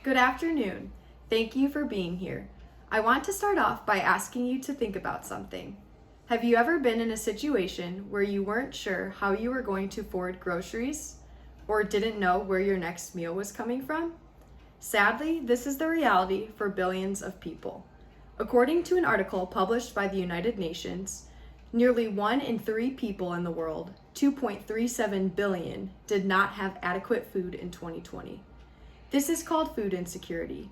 Good afternoon. Thank you for being here. I want to start off by asking you to think about something. Have you ever been in a situation where you weren't sure how you were going to afford groceries or didn't know where your next meal was coming from? Sadly, this is the reality for billions of people. According to an article published by the United Nations, nearly 1 in 3 people in the world, 2.37 billion, did not have adequate food in 2020. This is called food insecurity.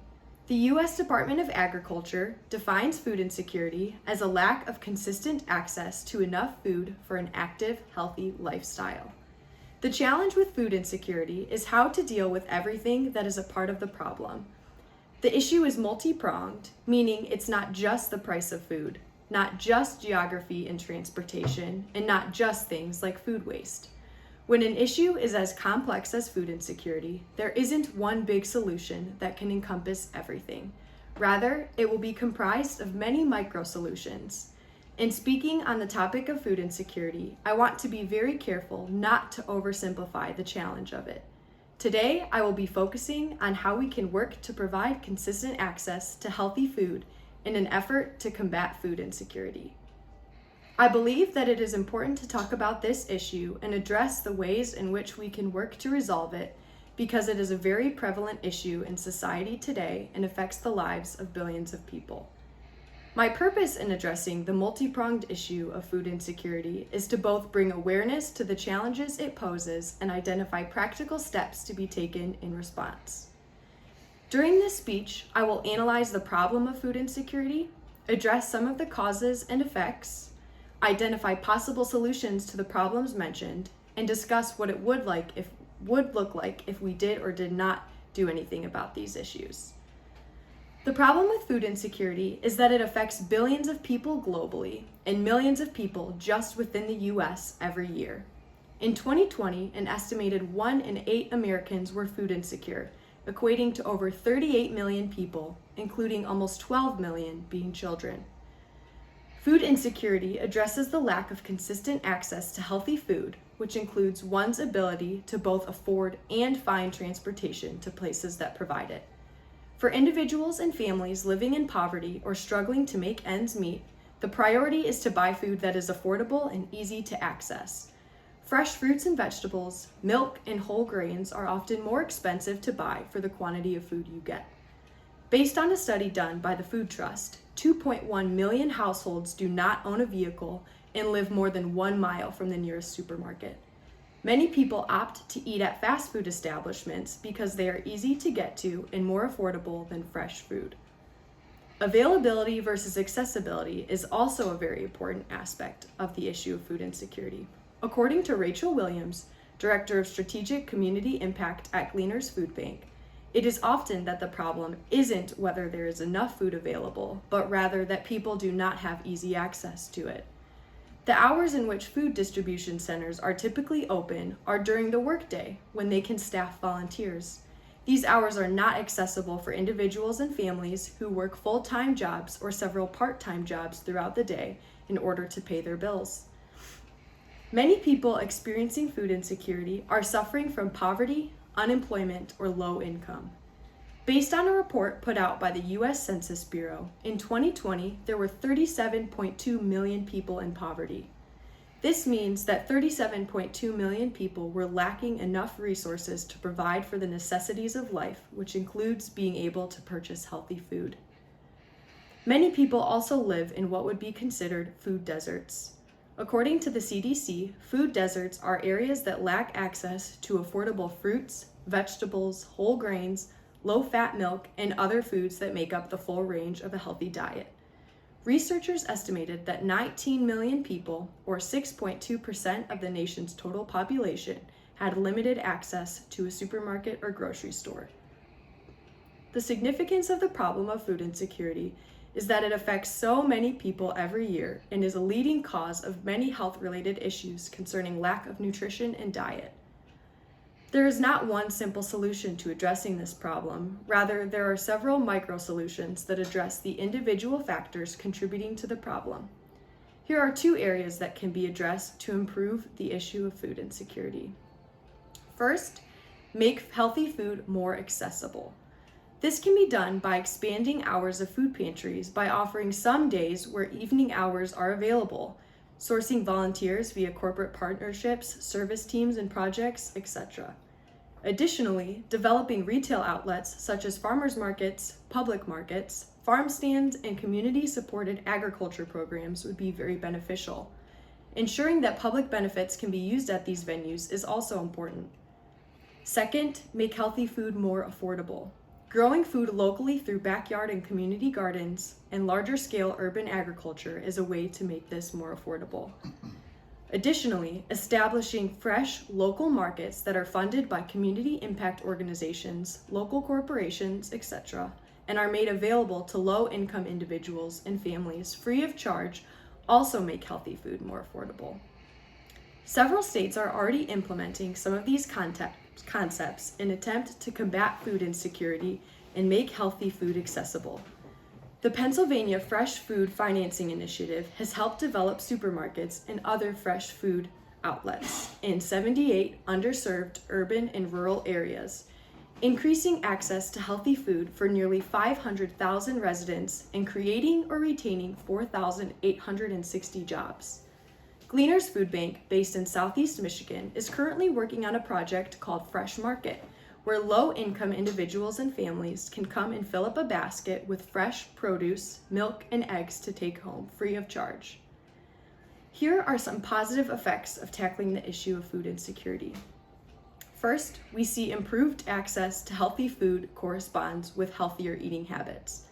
The U.S. Department of Agriculture defines food insecurity as a lack of consistent access to enough food for an active, healthy lifestyle. The challenge with food insecurity is how to deal with everything that is a part of the problem. The issue is multi-pronged, meaning it's not just the price of food, not just geography and transportation, and not just things like food waste. When an issue is as complex as food insecurity, there isn't one big solution that can encompass everything. Rather, it will be comprised of many micro solutions. In speaking on the topic of food insecurity, I want to be very careful not to oversimplify the challenge of it. Today, I will be focusing on how we can work to provide consistent access to healthy food in an effort to combat food insecurity. I believe that it is important to talk about this issue and address the ways in which we can work to resolve it because it is a very prevalent issue in society today and affects the lives of billions of people. My purpose in addressing the multi-pronged issue of food insecurity is to both bring awareness to the challenges it poses and identify practical steps to be taken in response. During this speech, I will analyze the problem of food insecurity, address some of the causes and effects, identify possible solutions to the problems mentioned, and discuss what it would look like if we did or did not do anything about these issues. The problem with food insecurity is that it affects billions of people globally and millions of people just within the US every year. In 2020, an estimated 1 in 8 Americans were food insecure, equating to over 38 million people, including almost 12 million being children. Food insecurity addresses the lack of consistent access to healthy food, which includes one's ability to both afford and find transportation to places that provide it. For individuals and families living in poverty or struggling to make ends meet, the priority is to buy food that is affordable and easy to access. Fresh fruits and vegetables, milk, and whole grains are often more expensive to buy for the quantity of food you get. Based on a study done by the Food Trust, 2.1 million households do not own a vehicle and live more than 1 mile from the nearest supermarket. Many people opt to eat at fast food establishments because they are easy to get to and more affordable than fresh food. Availability versus accessibility is also a very important aspect of the issue of food insecurity. According to Rachel Williams, Director of Strategic Community Impact at Gleaners Food Bank, it is often that the problem isn't whether there is enough food available, but rather that people do not have easy access to it. The hours in which food distribution centers are typically open are during the workday, when they can staff volunteers. These hours are not accessible for individuals and families who work full-time jobs or several part-time jobs throughout the day in order to pay their bills. Many people experiencing food insecurity are suffering from poverty, unemployment, or low income. Based on a report put out by the U.S. Census Bureau, in 2020, there were 37.2 million people in poverty. This means that 37.2 million people were lacking enough resources to provide for the necessities of life, which includes being able to purchase healthy food. Many people also live in what would be considered food deserts. According to the CDC, food deserts are areas that lack access to affordable fruits, vegetables, whole grains, low-fat milk, and other foods that make up the full range of a healthy diet. Researchers estimated that 19 million people, or 6.2% of the nation's total population, had limited access to a supermarket or grocery store. The significance of the problem of food insecurity is that it affects so many people every year and is a leading cause of many health-related issues concerning lack of nutrition and diet. There is not one simple solution to addressing this problem. Rather, there are several micro-solutions that address the individual factors contributing to the problem. Here are 2 areas that can be addressed to improve the issue of food insecurity. First, make healthy food more accessible. This can be done by expanding hours of food pantries by offering some days where evening hours are available, sourcing volunteers via corporate partnerships, service teams and projects, etc. Additionally, developing retail outlets such as farmers markets, public markets, farm stands, and community-supported agriculture programs would be very beneficial. Ensuring that public benefits can be used at these venues is also important. Second, make healthy food more affordable. Growing food locally through backyard and community gardens and larger-scale urban agriculture is a way to make this more affordable. Additionally, establishing fresh local markets that are funded by community impact organizations, local corporations, etc., and are made available to low-income individuals and families free of charge also make healthy food more affordable. Several states are already implementing some of these concepts in an attempt to combat food insecurity and make healthy food accessible. The Pennsylvania Fresh Food Financing Initiative has helped develop supermarkets and other fresh food outlets in 78 underserved urban and rural areas, increasing access to healthy food for nearly 500,000 residents and creating or retaining 4,860 jobs. Gleaners Food Bank, based in Southeast Michigan, is currently working on a project called Fresh Market, where low-income individuals and families can come and fill up a basket with fresh produce, milk, and eggs to take home free of charge. Here are some positive effects of tackling the issue of food insecurity. First, we see improved access to healthy food corresponds with healthier eating habits.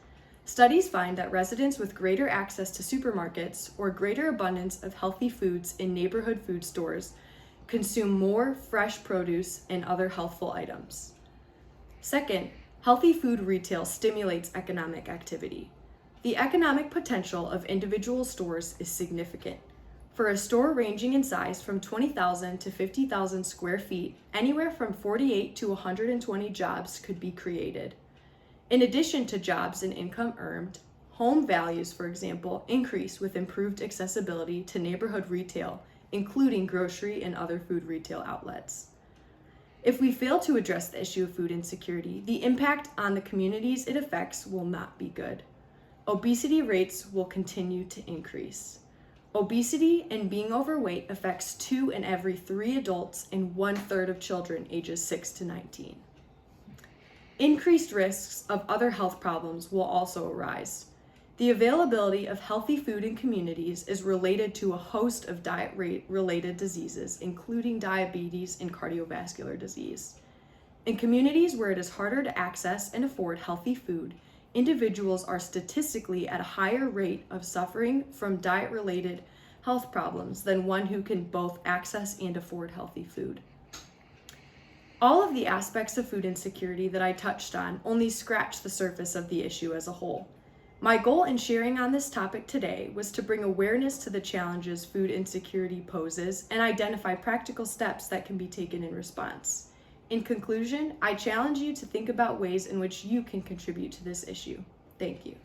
Studies find that residents with greater access to supermarkets or greater abundance of healthy foods in neighborhood food stores consume more fresh produce and other healthful items. Second, healthy food retail stimulates economic activity. The economic potential of individual stores is significant. For a store ranging in size from 20,000 to 50,000 square feet, anywhere from 48 to 120 jobs could be created. In addition to jobs and income earned, home values, for example, increase with improved accessibility to neighborhood retail, including grocery and other food retail outlets. If we fail to address the issue of food insecurity, the impact on the communities it affects will not be good. Obesity rates will continue to increase. Obesity and being overweight affects 2 in every 3 adults and 1/3 of children ages 6 to 19. Increased risks of other health problems will also arise. The availability of healthy food in communities is related to a host of diet-related diseases, including diabetes and cardiovascular disease. In communities where it is harder to access and afford healthy food, individuals are statistically at a higher rate of suffering from diet-related health problems than one who can both access and afford healthy food. All of the aspects of food insecurity that I touched on only scratch the surface of the issue as a whole. My goal in sharing on this topic today was to bring awareness to the challenges food insecurity poses and identify practical steps that can be taken in response. In conclusion, I challenge you to think about ways in which you can contribute to this issue. Thank you.